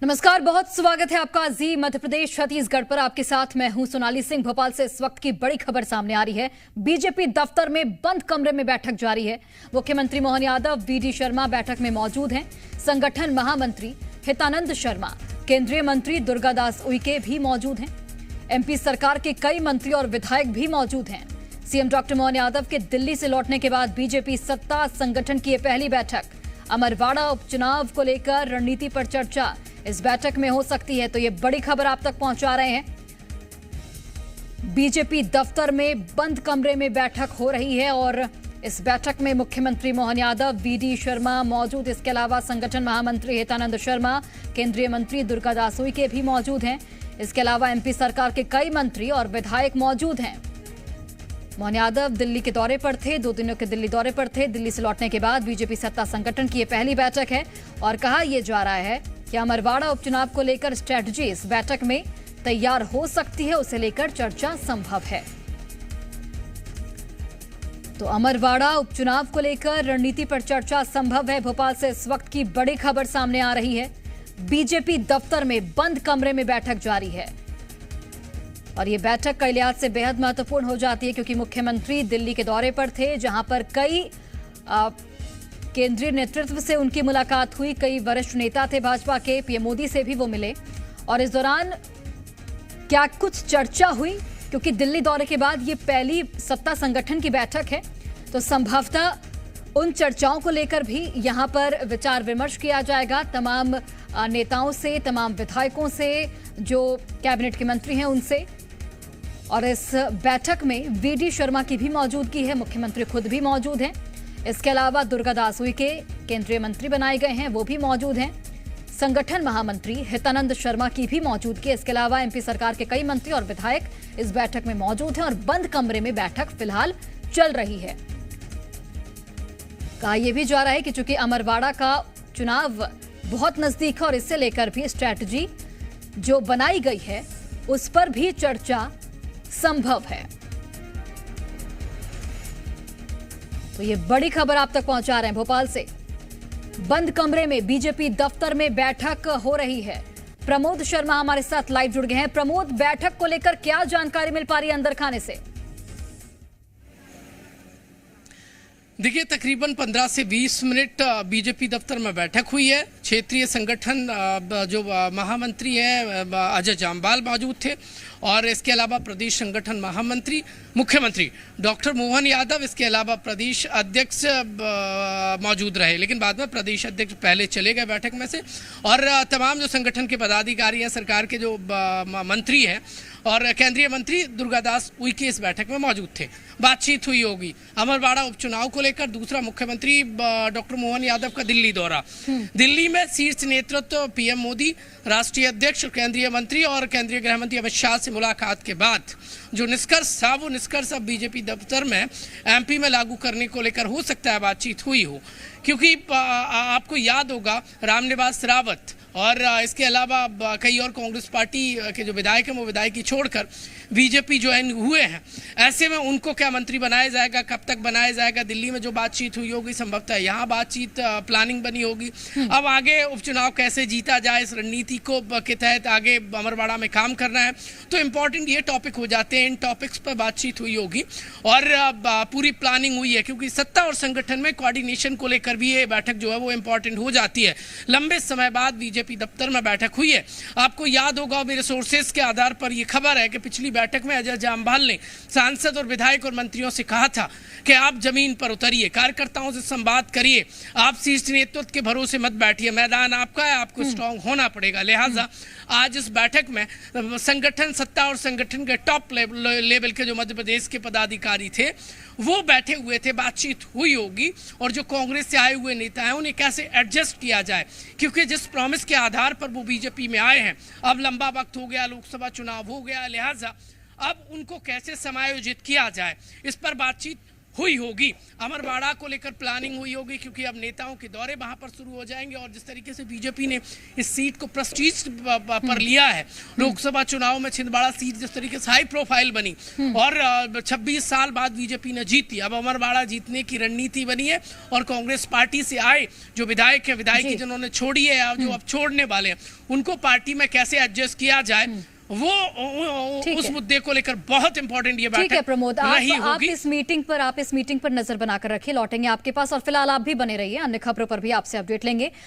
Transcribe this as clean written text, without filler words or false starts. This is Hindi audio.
नमस्कार, बहुत स्वागत है आपका जी मध्य प्रदेश छत्तीसगढ़ पर। आपके साथ मैं हूं सोनाली सिंह। भोपाल से इस वक्त की बड़ी खबर सामने आ रही है। बीजेपी दफ्तर में बंद कमरे में बैठक जारी है। मुख्यमंत्री मोहन यादव, वीडी शर्मा बैठक में मौजूद हैं। संगठन महामंत्री हितानंद शर्मा, केंद्रीय मंत्री दुर्गादास उइके भी मौजूद हैं। एमपी सरकार के कई मंत्री और विधायक भी मौजूद हैं। सीएम डॉक्टर मोहन यादव के दिल्ली से लौटने के बाद बीजेपी सत्ता संगठन की यह पहली बैठक। अमरवाड़ा उपचुनाव को लेकर रणनीति पर चर्चा इस बैठक में हो सकती है, तो ये बड़ी खबर आप तक पहुंचा रहे हैं। बीजेपी दफ्तर में बंद कमरे में बैठक हो रही है और इस बैठक में मुख्यमंत्री मोहन यादव, वीडी शर्मा मौजूद। इसके अलावा संगठन महामंत्री हितानंद शर्मा, केंद्रीय मंत्री दुर्गादास उइके भी मौजूद हैं। इसके अलावा एमपी सरकार के कई मंत्री और विधायक मौजूद हैं। मोहन यादव दिल्ली के दौरे पर थे, 2 दिनों के दिल्ली दौरे पर थे। दिल्ली से लौटने के बाद बीजेपी सत्ता संगठन की यह पहली बैठक है और कहा यह जा रहा है कि अमरवाड़ा उपचुनाव को लेकर स्ट्रेटजी इस बैठक में तैयार हो सकती है, उसे लेकर चर्चा संभव है। तो अमरवाड़ा उपचुनाव को लेकर रणनीति पर चर्चा संभव है। भोपाल से इस वक्त की बड़ी खबर सामने आ रही है। बीजेपी दफ्तर में बंद कमरे में बैठक जारी है और ये बैठक कई लिहाज से बेहद महत्वपूर्ण हो जाती है, क्योंकि मुख्यमंत्री दिल्ली के दौरे पर थे, जहां पर कई केंद्रीय नेतृत्व से उनकी मुलाकात हुई। कई वरिष्ठ नेता थे भाजपा के, पीएम मोदी से भी वो मिले। और इस दौरान क्या कुछ चर्चा हुई, क्योंकि दिल्ली दौरे के बाद ये पहली सत्ता संगठन की बैठक है, तो संभवतः उन चर्चाओं को लेकर भी यहां पर विचार विमर्श किया जाएगा तमाम नेताओं से, तमाम विधायकों से, जो कैबिनेट के मंत्री हैं उनसे। और इस बैठक में वीडी शर्मा की भी मौजूदगी है, मुख्यमंत्री खुद भी मौजूद हैं। इसके अलावा दुर्गादास उइके केंद्रीय मंत्री बनाए गए हैं, वो भी मौजूद हैं। संगठन महामंत्री हितानंद शर्मा की भी मौजूदगी। इसके अलावा एमपी सरकार के कई मंत्री और विधायक इस बैठक में मौजूद हैं और बंद कमरे में बैठक फिलहाल चल रही है। कहा यह भी जा रहा है कि चूंकि अमरवाड़ा का चुनाव बहुत नजदीक है और इससे लेकर भी स्ट्रैटेजी जो बनाई गई है उस पर भी चर्चा संभव है। तो ये बड़ी खबर आप तक पहुंचा रहे हैं भोपाल से। बंद कमरे में बीजेपी दफ्तर में बैठक हो रही है। प्रमोद शर्मा हमारे साथ लाइव जुड़ गए हैं। प्रमोद, बैठक को लेकर क्या जानकारी मिल पा रही है अंदर खाने से? देखिए, तकरीबन 15 से 20 मिनट बीजेपी दफ्तर में बैठक हुई है। क्षेत्रीय संगठन जो महामंत्री हैं अजय जामवाल मौजूद थे और इसके अलावा प्रदेश संगठन महामंत्री मुख्यमंत्री डॉक्टर मोहन यादव, इसके अलावा प्रदेश अध्यक्ष मौजूद रहे, लेकिन बाद में प्रदेश अध्यक्ष पहले चले गए बैठक में से। और तमाम जो संगठन के पदाधिकारी हैं, सरकार के जो मंत्री हैं और केंद्रीय मंत्री दुर्गादास उइके इस बैठक में मौजूद थे। बातचीत हुई होगी अमरवाड़ा उपचुनाव को लेकर। दूसरा, मुख्यमंत्री डॉक्टर मोहन यादव का दिल्ली दौरा। दिल्ली में शीर्ष नेतृत्व पीएम मोदी, राष्ट्रीय अध्यक्ष, केंद्रीय मंत्री और केंद्रीय गृह मंत्री अमित शाह से मुलाकात के बाद जो निष्कर्ष था, वो निष्कर्ष अब बीजेपी दफ्तर में एमपी में लागू करने को लेकर हो सकता है बातचीत हुई हो। क्योंकि आपको याद होगा रामनिवास रावत और इसके अलावा कई और कांग्रेस पार्टी के जो विधायक हैं वो विधायकी छोड़कर बीजेपी ज्वाइन हुए हैं। ऐसे में उनको क्या मंत्री बनाया जाएगा, कब तक बनाया जाएगा? दिल्ली में जो बातचीत हुई होगी संभवतः यहाँ बातचीत प्लानिंग बनी होगी। अब आगे उपचुनाव कैसे जीता जाए, इस रणनीति को के तहत आगे अमरवाड़ा में काम करना है, तो इम्पोर्टेंट ये टॉपिक हो जाते हैं। इन टॉपिक्स पर बातचीत हुई होगी और पूरी प्लानिंग हुई है, क्योंकि सत्ता और संगठन में कोऑर्डिनेशन को लेकर भी ये बैठक जो है वो इम्पोर्टेंट हो जाती है। लंबे समय बाद बीजेपी दफ्तर में बैठक हुई है। आपको याद होगा, मेरे सोर्सेस के आधार पर यह खबर है कि पिछली बैठक में अजय जामवाल ने सांसद और विधायक और मंत्रियों से कहा था कि आप जमीन पर उतरिए, कार्यकर्ताओं से संवाद करिए, आप शीर्ष नेतृत्व के भरोसे मत बैठिए, मैदान आपका है, आपको स्ट्रांग होना पड़ेगा। लिहाजा आज इस बैठक में संगठन, सत्ता और संगठन के टॉप लेवल के जो मध्य प्रदेश के पदाधिकारी थे वो बैठे हुए थे। बातचीत हुई होगी और जो कांग्रेस से आए हुए नेता हैं उन्हें कैसे एडजस्ट किया जाए, क्योंकि जिस प्रॉमिस के आधार पर वो बीजेपी में आए हैं, अब लंबा वक्त हो गया, लोकसभा चुनाव हो गया, लिहाजा अब उनको कैसे समायोजित किया जाए, इस पर बातचीत हुई होगी। अमरवाड़ा को लेकर प्लानिंग हुई होगी क्योंकि अब नेताओं के दौरे वहां पर शुरू हो जाएंगे और जिस तरीके से बीजेपी ने इस सीट को प्रेस्टीज पर लिया है, लोकसभा चुनाव में छिंदवाड़ा सीट जिस तरीके से हाई प्रोफाइल बनी और 26 साल बाद बीजेपी ने जीती, अब अमरवाड़ा जीतने की रणनीति बनी है और कांग्रेस पार्टी से आए जो विधायक है, विधायकी जिन्होंने छोड़ी है या जो अब छोड़ने वाले हैं, उनको पार्टी में कैसे एडजस्ट किया जाए वो उस मुद्दे को लेकर बहुत इंपॉर्टेंट ये ठीक है प्रमोद, आप होगी। इस मीटिंग पर नजर बनाकर रखिए, लौटेंगे आपके पास और फिलहाल आप भी बने रहिए, अन्य खबरों पर भी आपसे अपडेट लेंगे।